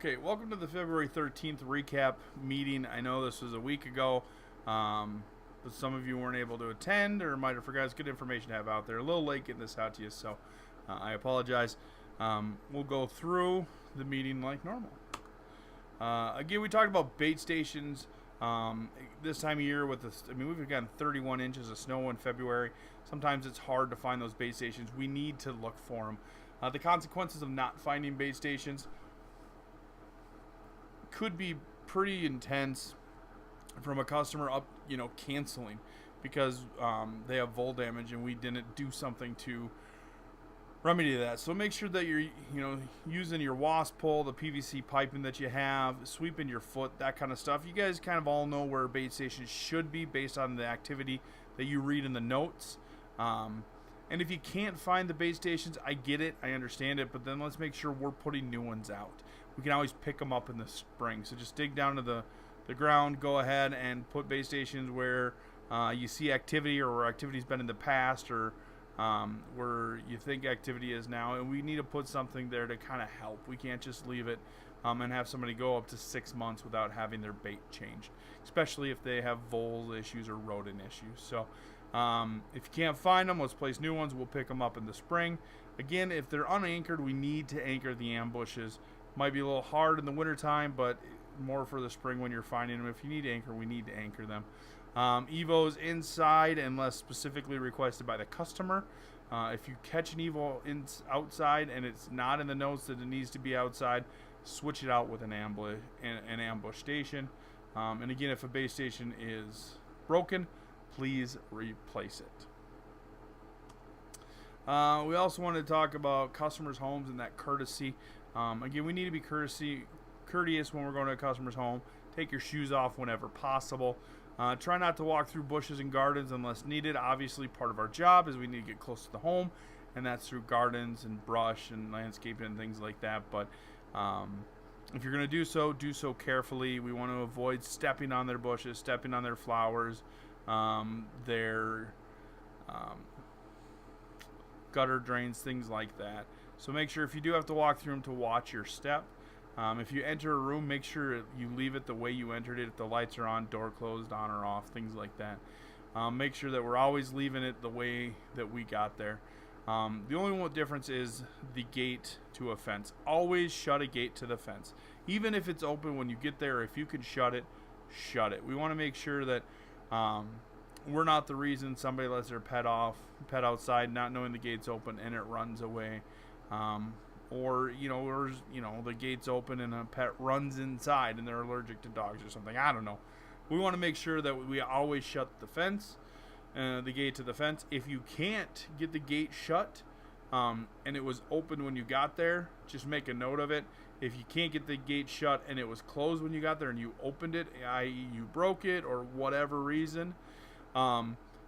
Okay, welcome to the February 13th recap meeting. I know this was a week ago, but some of you weren't able to attend or might have forgot. It's good information to have out there. A little late getting this out to you, so I apologize. We'll go through the meeting like normal. Again, we talked about bait stations. This time of year, we've gotten 31 inches of snow in February. Sometimes it's hard to find those bait stations. We need to look for them. The consequences of not finding bait stations could be pretty intense from a customer canceling because they have vole damage and we didn't do something to remedy that. So make sure that you're using your wasp pole, the PVC piping that you have, sweeping your foot, that kind of stuff. You guys kind of all know where bait stations should be based on the activity that you read in the notes. And if you can't find the bait stations, I get it, I understand it, but then let's make sure we're putting new ones out. We can always pick them up in the spring. So just dig down to the ground, go ahead and put bait stations where you see activity or where activity's been in the past or where you think activity is now. And we need to put something there to kind of help. We can't just leave it and have somebody go up to 6 months without having their bait changed, especially if they have vole issues or rodent issues. So if you can't find them, let's place new ones. We'll pick them up in the spring. Again, if they're unanchored, we need to anchor the ambushes. Might be a little hard in the wintertime, but more for the spring when you're finding them. If you need to anchor, we need to anchor them. Evos inside unless specifically requested by the customer. If you catch an Evo outside and it's not in the notes that it needs to be outside, switch it out with an ambush station. And again, if a base station is broken, please replace it. We also want to talk about customers' homes and that courtesy. Again, we need to be courteous when we're going to a customer's home. Take your shoes off whenever possible. Try not to walk through bushes and gardens unless needed. Obviously, part of our job is we need to get close to the home, and that's through gardens and brush and landscaping and things like that. But if you're going to do so carefully. We want to avoid stepping on their bushes, stepping on their flowers, their gutter drains, things like that. So make sure if you do have to walk through them to watch your step. If you enter a room, make sure you leave it the way you entered it. If the lights are on, door closed, on or off, things like that. Make sure that we're always leaving it the way that we got there. The only one difference is the gate to a fence. Always shut a gate to the fence. Even if it's open when you get there, if you can shut it, shut it. We want to make sure that we're not the reason somebody lets their pet outside, not knowing the gate's open, and it runs away. Or the gate's open and a pet runs inside and they're allergic to dogs or something. I don't know. We want to make sure that we always shut the fence, the gate to the fence. If you can't get the gate shut and it was open when you got there, just make a note of it. If you can't get the gate shut and it was closed when you got there and you opened it, i.e. you broke it or whatever reason,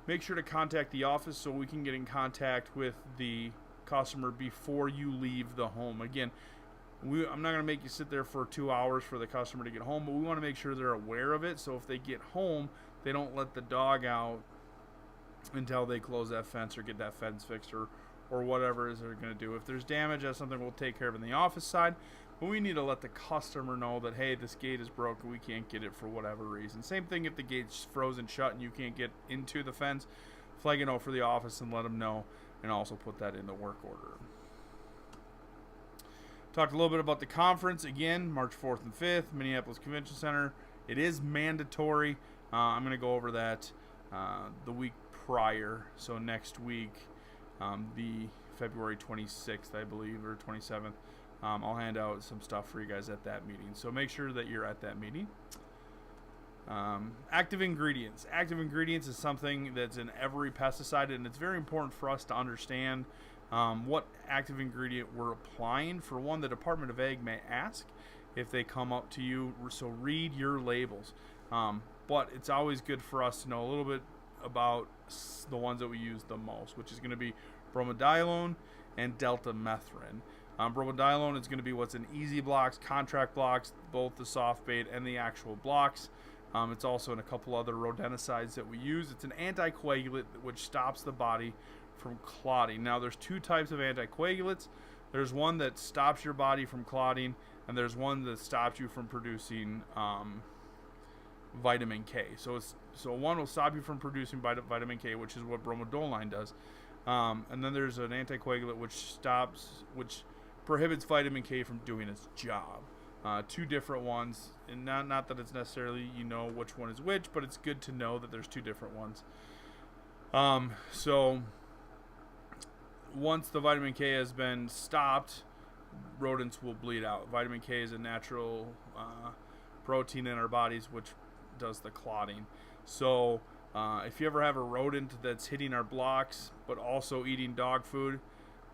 make sure to contact the office so we can get in contact with the customer before you leave the home. Again, I'm not going to make you sit there for 2 hours for the customer to get home, but we want to make sure they're aware of it. So if they get home, they don't let the dog out until they close that fence or get that fence fixed or whatever it is they're going to do. If there's damage, that's something we'll take care of in the office side. But we need to let the customer know that, hey, this gate is broken. We can't get it for whatever reason. Same thing if the gate's frozen shut and you can't get into the fence. Flag it out for the office and let them know, and also put that in the work order. Talked a little bit about the conference. Again, March 4th and 5th, Minneapolis Convention Center. It is mandatory. I'm going to go over that the week prior. So next week, the February 26th, I believe, or 27th. I'll hand out some stuff for you guys at that meeting. So make sure that you're at that meeting. Active ingredients. Active ingredients is something that's in every pesticide, and it's very important for us to understand what active ingredient we're applying. For one, the Department of Ag may ask if they come up to you, so read your labels. But it's always good for us to know a little bit about the ones that we use the most, which is going to be bromadiolone and deltamethrin. Bromadiolone is going to be what's in easy blocks, contract blocks, both the soft bait and the actual blocks. It's also in a couple other rodenticides that we use. It's an anticoagulant which stops the body from clotting. Now, there's two types of anticoagulants. There's one that stops your body from clotting, and there's one that stops you from producing vitamin K. So one will stop you from producing vitamin K, which is what bromodoline does. And then there's an anticoagulant which prohibits vitamin K from doing its job. Two different ones, and not that it's necessarily which one is which, but it's good to know that there's two different ones. So once the vitamin K has been stopped, rodents will bleed out. Vitamin K is a natural protein in our bodies which does the clotting. So if you ever have a rodent that's hitting our blocks but also eating dog food,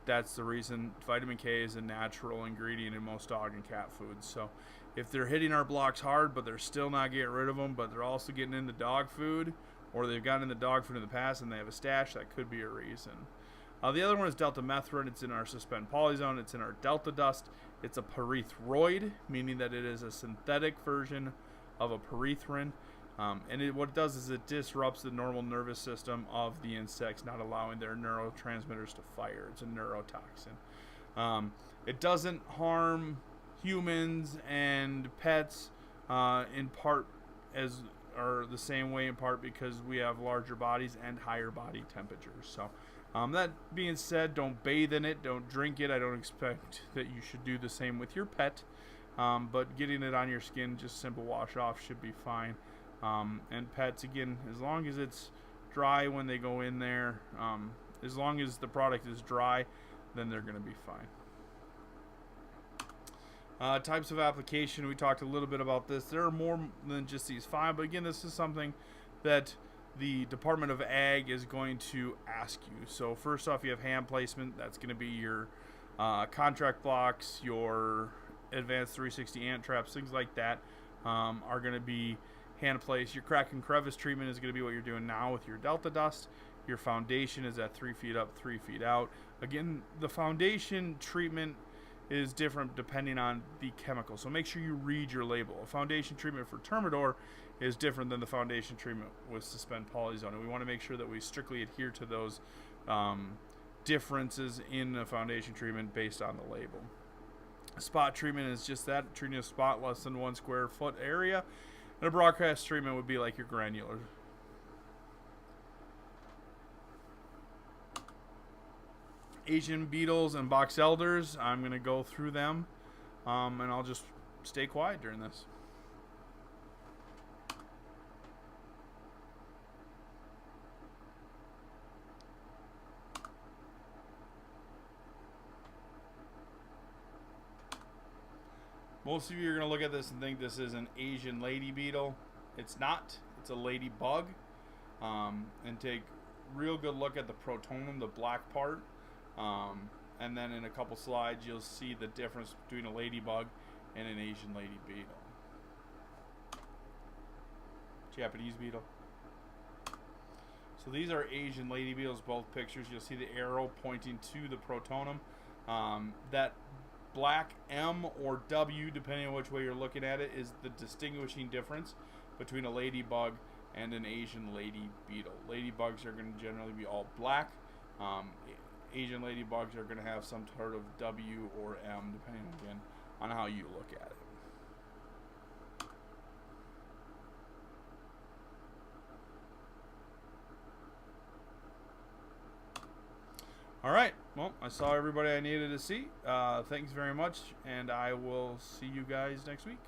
that's the reason. Vitamin K is a natural ingredient in most dog and cat foods. So if they're hitting our blocks hard but they're still not getting rid of them, but they're also getting in the dog food, or they've gotten in the dog food in the past and they have a stash, that could be a reason. The other one is deltamethrin. It's in our Suspend Polyzone. It's in our Delta Dust. It's a pyrethroid, meaning that it is a synthetic version of a pyrethrin. What it does is it disrupts the normal nervous system of the insects, not allowing their neurotransmitters to fire. It's a neurotoxin. It doesn't harm humans and pets in part or the same way in part because we have larger bodies and higher body temperatures. So that being said, don't bathe in it, don't drink it. I don't expect that you should do the same with your pet, but getting it on your skin, just simple wash off, should be fine. And pets, again, as long as it's dry when they go in there, as long as the product is dry, then they're going to be fine. Types of application, we talked a little bit about this. There are more than just these 5, but again, this is something that the Department of Ag is going to ask you. So first off, you have hand placement. That's going to be your contract blocks, your advanced 360 ant traps, things like that are going to be hand placed. Your crack and crevice treatment is going to be what you're doing now with your Delta Dust. Your foundation is at 3 feet up, 3 feet out. Again, the foundation treatment is different depending on the chemical, so make sure you read your label. A foundation treatment for Termidor is different than the foundation treatment with Suspend Polyzone, and we want to make sure that we strictly adhere to those differences in the foundation treatment based on the label. Spot treatment is just that, treating a spot less than 1 square foot area, and a broadcast treatment would be like your granular. Asian beetles and box elders, I'm going to go through them, and I'll just stay quiet during this. Most of you are going to look at this and think this is an Asian lady beetle. It's not. It's a ladybug. And take real good look at the protonum, the black part. And then in a couple slides, you'll see the difference between a ladybug and an Asian lady beetle. Japanese beetle. So these are Asian lady beetles, both pictures. You'll see the arrow pointing to the protonum. That black M or W, depending on which way you're looking at it, is the distinguishing difference between a ladybug and an Asian lady beetle. Ladybugs are going to generally be all black. Asian ladybugs are going to have some sort of W or M, depending again on how you look at it. All right, well, I saw everybody I needed to see. Thanks very much, and I will see you guys next week.